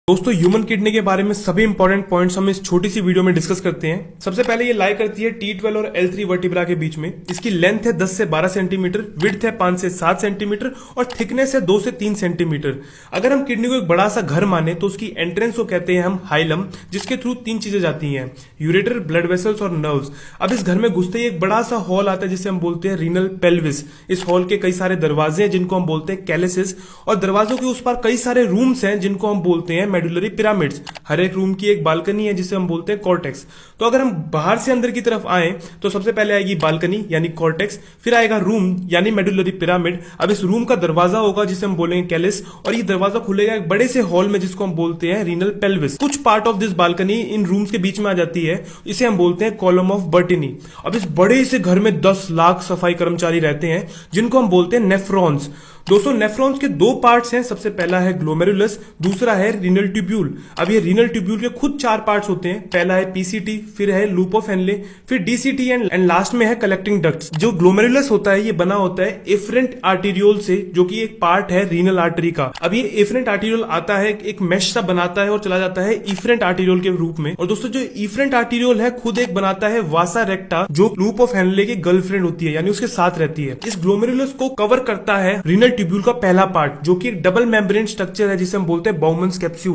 दोस्तों human kidney के बारे में सभी इंपॉर्टेंट पॉइंट्स हम इस छोटी सी वीडियो में डिस्कस करते हैं। सबसे पहले ये लाई करती है T12 और L3 वर्टिब्रा के बीच में। इसकी लेंथ है 10 से 12 सेंटीमीटर, विड्थ है 5 से 7 सेंटीमीटर और थिकनेस है 2 से 3 सेंटीमीटर। अगर हम किडनी को एक बड़ा सा घर माने तो उसकी एंट्रेंस को कहते हैं हम हाइलम, जिसके थ्रू 3 चीजें जाती हैं, यूरेटर, ब्लड वेसल्स और नर्व्स। अब इस घर में घुसते ही एक बड़ा सा हॉल आता है जिसे हम बोलते हैं रीनल पेल्विस। इस हॉल के कई सारे दरवाजे हैं जिनको हम बोलते हैं कैलिसेस, और दरवाजों के उस पार कई सारे रूम्स हैं जिनको हम बोलते हैं मेडुलरी पिरामिड्स। हर एक रूम की एक बालकनी है जिसे हम बोलते हैं कॉर्टेक्स। तो अगर हम बाहर से अंदर की तरफ आए तो सबसे पहले आएगी बालकनी यानी कॉर्टेक्स, फिर आएगा रूम यानी मेडुलरी पिरामिड। अब इस रूम का दरवाजा होगा जिसे हम बोलेंगे कैलिस, और ये दरवाजा खुलेगा एक बड़े से हॉल में जिसको हम बोलते हैं रीनल पेल्विस। कुछ part of this balcony in rooms के बीच में आ जाती है, इसे हम बोलते हैं कॉलम ऑफ बर्टिनी। अब इस बड़े से घर में 10 लाख सफाई कर्मचारी रहते हैं जिनको हम बोलते हैं नेफ्रॉन्स। दोस्तों नेफ्रॉन्स के 2 पार्ट्स हैं, सबसे पहला है ग्लोमेरुलस, दूसरा है रीनल ट्यूब्यूल। अब ये रीनल ट्यूब्यूल के खुद 4 पार्ट्स होते हैं। पहला है पीसीटी, फिर है लूप ऑफ हेनले, फिर डीसीटी एंड लास्ट में है कलेक्टिंग डक्ट्स। जो ग्लोमेरुलस होता है ये बना होता है एफरेंट आर्टेरियोल से, जो कि एक पार्ट है रीनल आर्टरी का। अब ये एफरेंट आर्टेरियोल आता है, एक मेश सा बनाता है और चला जाता है इफरेंट आर्टेरियोल के रूप में। और दोस्तों जो इफरेंट आर्टेरियोल है खुद एक बनाता है वासा रेक्टा, जो लूप ऑफ हेनले की गर्लफ्रेंड होती है, यानी उसके साथ रहती है। इस ग्लोमेरुलस को कवर करता है रीनल ट्यूब्यूल का पहला पार्ट, जो कि एक डबल मेम्ब्रेन स्ट्रक्चर है जिसे हम बोलते हैं बाउमन्स कैप्सूल।